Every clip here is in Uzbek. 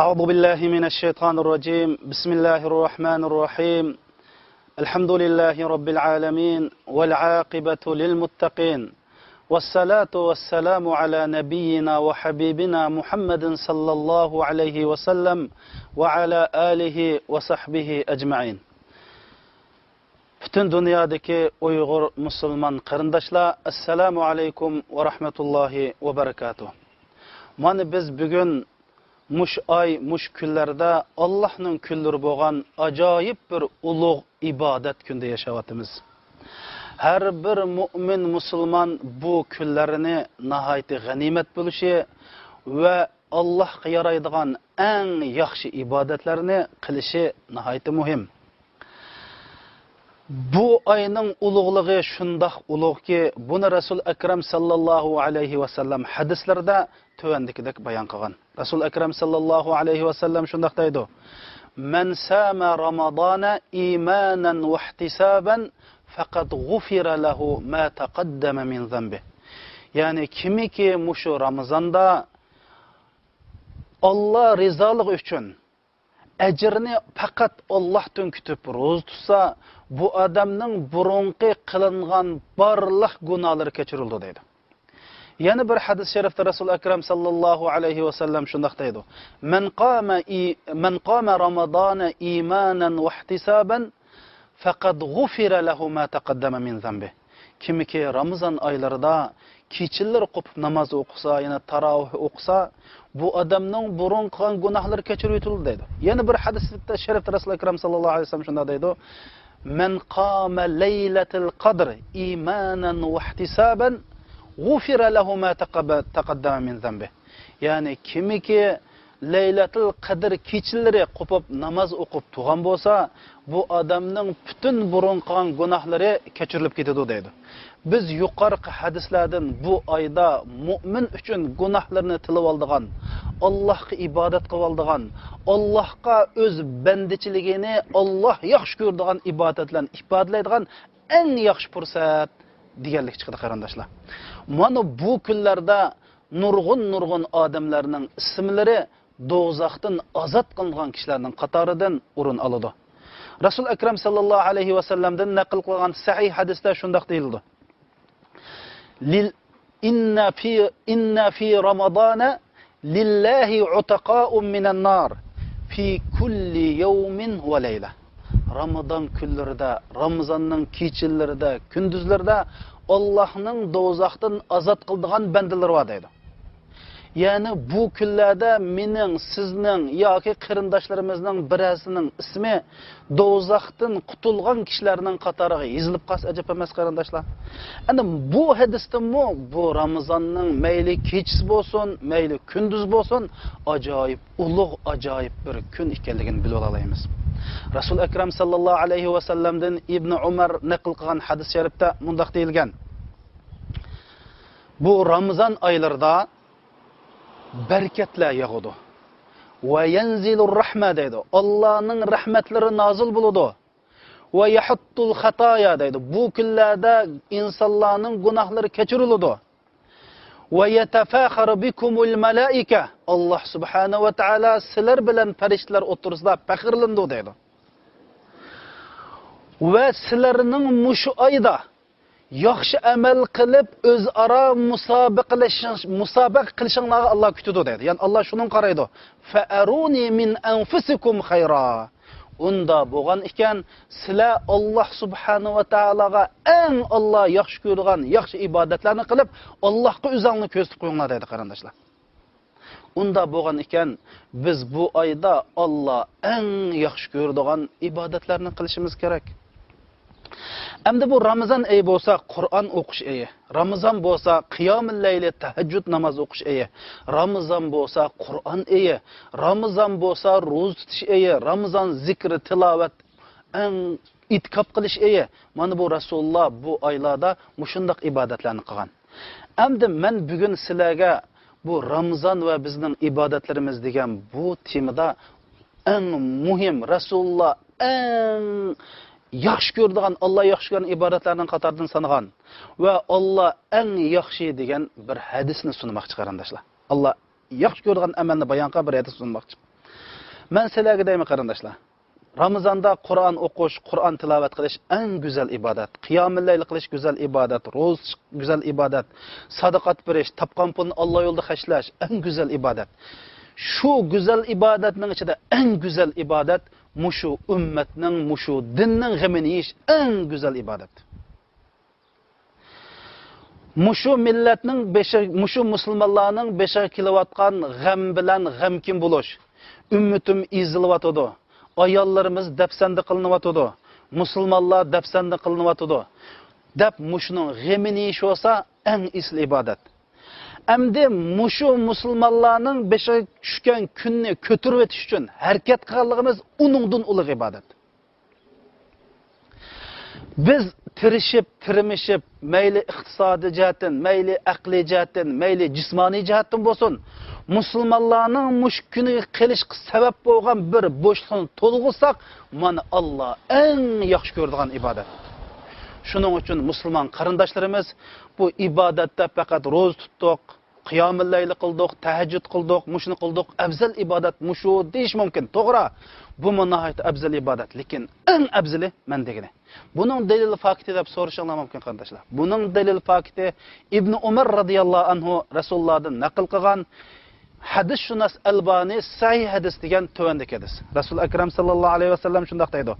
أعوذ بالله من الشيطان الرجيم. بسم الله الرحمن الرحيم. الحمد لله رب العالمين والعاقبة للمتقين والصلاة والسلام على نبينا وحبيبنا محمد صلى الله عليه وسلم وعلى آله وصحبه أجمعين. Bütün dünyadaki Uygur Müslüman karındaşlar, Esselamu Aleyküm ve Rahmetullahi ve Berekatuhu. Mani biz bugün muş ay, muş küllerde Allah'ın küllürü boğan acayip bir ulug ibadet günde yaşavatımız. Her bir mümin Müslüman bu küllerini nahayeti ganimet buluşu ve Allah'a yaraydıgan en yaxşı ibadetlerini kılışı nahayeti mühim. Bu ayının uluğluğu şundaq uluğ ki, bunu Resul Ekrem sallallahu aleyhi ve sellem hadislerde tövendikidek bayan kılgan. Resul Ekrem sallallahu aleyhi ve sellem şundaq deydi. Men sâme Ramadana imanen ve ihtisaben fakat gufira lehu ma taqaddeme min zambi. Yani kimi ki muşu Ramazanda Allah rizalık üçün ecrini fakat Allah'tan kütüp roz tutsa, bu adamның burunqi kılıngan barlıq günahları keçirildi deydi. Yani bir hadis-i şerifte Resul Ekrem sallallahu aleyhi ve sellem şundaq deydi. Men qama Ramadana imanen ve ihtisaben faqad gufira lehu ma taqaddama min zambi. Kimi ki Ramazan aylarında keçiller qopup namaz okusa, yani taravih okusa, bu adamның burun qılgan günahları keçirip ötüldi deydi. Yani bir hadis-i şerifte Resul Ekrem sallallahu aleyhi ve sellem şundaq deydi. Men qama leyletil qadr imanen ve ihtisaben gufira lehu ma taqaddama min zambi. Yani kimi ki Leyletil Qadr keçilleri qopup namaz okup tuğan bolsa, bu adamның bütün burun qılgan günahları keçirilip ketedi deydi. Biz yuqarqı hadislerden bu ayda mümin üçün günahlarını tilib aldığan, Allah'a ibadet qılıb aldığan, Allah'a öz bendiçiligini Allah yaxşı gördüğün ibadetlerini ifadaleydigan en yaxşı fursat deganlik chiqdi qarindoshlar. Mana bu kunlarda nurg'un odamlarning ismlari do'zaxdan azod qilingan kishilarning qatoridan o'rin oladi. Rasul Akram sallallohu alayhi va sallamdan naql qilgan sahih hadisda shunday deyildi. Inna fi Ramadana lillahi utaqa'un minan nar fi kulli yawmin va layla. Ramazan günlerinde, Ramazanның keçillerinde, gündüzlerde Allah'ın do'zaxdan azat kıldığan bendeler var deydi. Yani bu günlerde mening, sizning yoki qarindoshlarımızning birasining ismi do'zaxdan qutulgan kishilarning qatoriga yozilib qolsa ajab emas qarindoshlar. Endi bu hadisdami bu Ramazanning mayli kechisi bo'lsin, mayli kunduz bo'lsin, ajoyib, ulug' ajoyib bir kun ekanligini bilib olaymiz. Resul Ekrem sallallahu aleyhi ve sellem'den İbn Umar naql qilgan hadis şerifte mundaq deyilgan. Bu Ramazan aylarida bereketler yağıdı. Ve yenzilur rahme deydi. Allah'ın rahmetleri nazil buludu. Ve yahuttul hataya deydi. Bu kunlarda insanların günahları keçirildi. Ve yetefâkharu bikumul melaike. Allah subhanahu ve taala sizler bilen feriştler oturusida faxrlandi deydi. Ve sizlerning mushu ayda yaxshi amal qilib o'zaro musobaqa qilishinglarga Allah kutadi deydi. Yani Allah shunun qaraydi. Fa'aruni min anfusikum khayra. Unda bo'lgan ekan, sizlar Allah subhanahu va taolaga eng Allah yaxshi ko'rgan yaxshi ibodatlarni qilib, Allohga o'zingni ko'rsatib qo'yinglar deydi qarindoshlar. Unda bo'lgan ekan, biz bu oyda Allah eng yaxshi ko'radigan ibodatlarni qilishimiz kerak. Endi bu Ramazan ayı bo'lsa Qur'on o'qish ayi, Ramazan bo'lsa qiyomul layli tahajjud namoz o'qish ayi, Ramazan bo'lsa Qur'on ayi, Ramazan bo'lsa ro'za tutish ayi, Ramazan zikri tilovat eng itkob qilish ayi. Mana bu Rasululloh bu oylarda mushundaq ibodatlarni qilgan. Endi men bugun sizlarga bu Ramazan va bizning ibodatlarimiz degan bu temada eng muhim Rasululloh eng yaxshi ko'radigan, Allah yaxshi ko'rgan ibodatlarning qatoridan sanagan va Allah eng yaxshi degan bir hadisni sunmoqchi qarindoshlar. Allah yaxshi ko'rgan amalni bayonqa bir hadis sunmoqchi. Men sizlarga deyman qarindoshlar. Ramazonda Qur'on o'qish, Qur'on tilovat qilish eng go'zal ibodat. Qiyomul layl qilish go'zal ibodat, ro'z go'zal ibodat, sadaqat berish, topgan pulni Alloh yo'lida xashlash eng go'zal ibodat. Shu go'zal ibodatning ichida eng go'zal ibodat mushu ummatning, mushu dinning g'amini yeyish eng go'zal ibodat. Mushu millatning mushu musulmonlarning beshiga kelayotgan g'am bilan g'amkin bo'lish. Ummatim ezilyotdi. Ayollarimiz dafsanda qilinyotdi. Musulmonlar dafsanda qilinyotdi. Deb mushuning g'amini yeyish bo'lsa eng isl ibodat. Endi mushu musulmonlarning beshiga tushgan kunni ko'tarib o'tish uchun harakat qilganligimiz uningdan ulug' ibodat. Biz tirmishib, mayli iqtisodiy jihatdan, mayli aqliy jihatdan, mayli jismoniy jihatdan bo'lsin, musulmonlarning mush kuniga qilishga sabab bo'lgan bir bo'shliqni to'lg'izsak, mana Alloh eng yaxshi ko'radigan ibodat. Shuning uchun musulmon qarindoshlarimiz bu ibodatda faqat ro'z tutdik, qiyomul layl qildik, tahajjud qildik, mushni qildik, afzal ibodat mushu deyish mumkin. To'g'ri. Bu nihoyat afzal ibodat, lekin eng afzali men degani. Buning dalil fakti deb so'rashingiz mumkin qarindoshlar. Buning dalil fakti Ibn Umar radhiyallohu anhu Rasulullohdan naql qilgan hadis shunas Albani sahih hadis degan tuvandek hadis. Rasul akram sallallohu alayhi vasallam shunday deydi: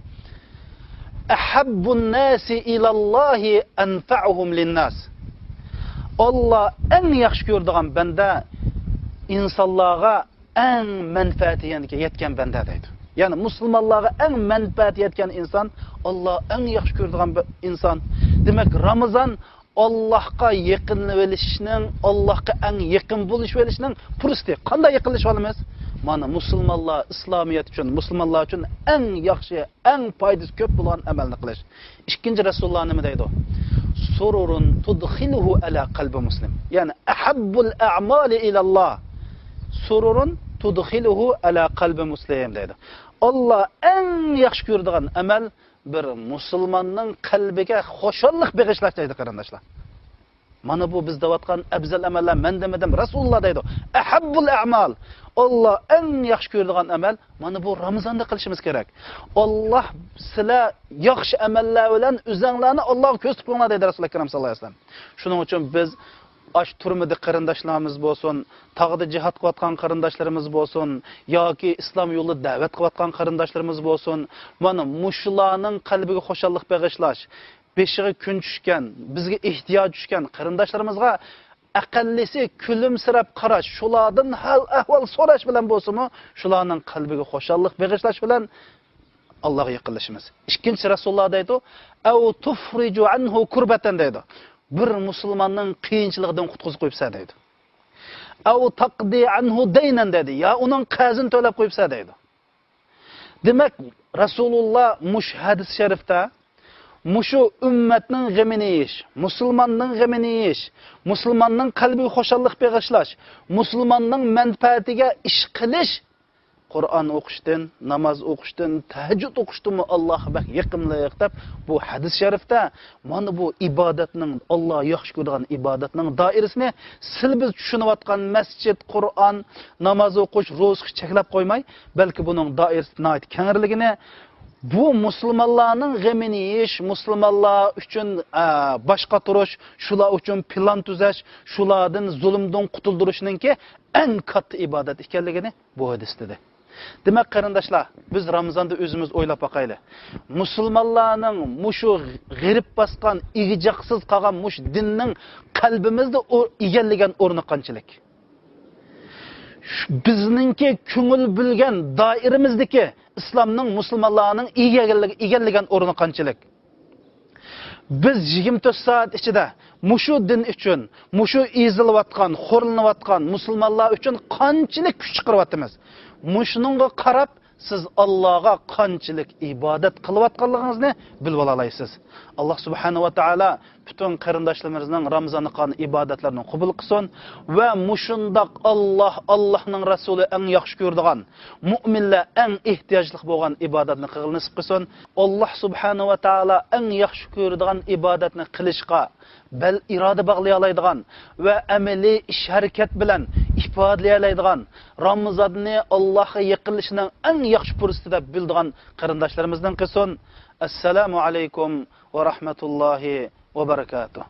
"Ahabbun nasi ilallohi anfa'uhum lin-nas." Allah eng yaxshi ko'radigan banda insonlarga eng manfaati yetgan banda deydi. Ya'ni musulmonlarga eng manfaat yetgan inson Allah eng yaxshi ko'radigan inson. Demak, Ramazon Allohga yaqinlashishning, Allohga eng yaqin bo'lishning fursati. Qanday yaqinlasha olamiz? Mana musulmonlar islomiyat uchun, musulmonlar uchun eng yaxshi, eng foydasi ko'p bo'lgan amalni qilish. Ikkinchi Rasululloh nima deydi? Sururun tudkhiluhu ala qalbi muslim. Ya'ni ahabbul a'mali ila Allah. Sururun tudkhiluhu ala qalbi muslim deydi. Allah eng yaxshi ko'radigan amal bir musulmonning qalbiga xushallik bag'ishlash deydi qarindoshlar. Mana bu biz deyotgan afzal amallar men demadim, Rasululloh deydi. Ahabbul a'mal. Allah eng yaxshi ko'radigan amal mana bu Ramazonda qilishimiz kerak. Allah sizlar yaxshi amallar bilan o'zinglarni Allohga ko'z tutinglar deydi Rasululloh akram sallallohu alayhi vasallam. Shuning uchun biz ash turmida qarindoshlarimiz bo'lsin, tog'da jihad qilayotgan qarindoshlarimiz bo'lsin, yoki islom yo'lida da'vat qilayotgan qarindoshlarimiz bo'lsin, mana mushlarning qalbiga xushallik bag'ishlash, beshiga kun tushgan, bizga ehtiyoj tushgan qarindoshlarimizga aqallisi kulimsirab qarash, shulardan hal ahvol so'rash bilan bo'lsa-mu, shularning qalbiga xushallik bag'ishlash bilan Allohga yaqinlashamiz. Ikkinchi Rasululloh deydi: "Aw tufriju anhu kurbatan" deydi. Bir musulmonning qiyinchiligidan qutqizib qo'yibsa deydi. Aw taqdi anhu daynan dedi. Ya uning qazini to'lab qo'yibsa deydi. Demak, Rasululloh mush hadis sharifda mushu ummatning g'amini yeyish, musulmonning g'amini yeyish, musulmonning qalbiga xushallik bag'ishlash, musulmonning manfaatiga ish qilish, Qur'on o'qishdan, namoz o'qishdan, tahajjud o'qishdan Allohga yaqinlik deb bu hadis sharifda mana bu ibodatning, Alloh yaxshi ko'rgan ibodatning doirasini sil biz tushunayotgan masjid, Qur'on, namoz o'qish, ro'za cheklab qo'ymay, balki buning doirasini kengligini bu musulmonlarning g'amini yeyish, musulmonlar uchun boshqa turish, shular uchun plan tuzash, shulardan zulmdan qutuldirishninki eng katta ibodat ekanligini bu hadis dedi. Demak qarindoshlar, biz Ramazonda o'zimiz o'ylab boqaylik. Musulmonlarning mushu g'irib bosgan, igijoqsiz qolgan mush dinning qalbimizda egallagan o'rni qanchalik? Bizningki ko'ngil bilgan doiramizdagi islomning, musulmonlarning egallagan o'rni qanchalik? Biz 24 soat ichida mushu din uchun, mushu ezilayotgan, xo'rlanayotgan musulmonlar uchun qanchalik kuch chiqaryapmiz? Mushnunga qarab siz Allohga qanchalik ibodat qilayotganligingizni bilib olasizsiz. Alloh subhanahu va taolo butun qarindoshlarimizning Ramazon qilgan ibodatlarini qabul qilsin va mushundoq Allohning rasuli eng yaxshi ko'radigan, mu'minlar eng ehtiyojli bo'lgan ibodatni qilishni nasib qilsin. Alloh subhanahu va taolo eng yaxshi ko'radigan ibodatni qilishga bel iroda bog'lay oladigan va amaliy ish harakat bilan ifodalaydigan, Ramazonni Allohga yaqinlashishning eng yaxshi fursati deb bildigan qarindoshlarimizdan qilsin. Assalomu alaykum va rahmatullohi va barakatuh.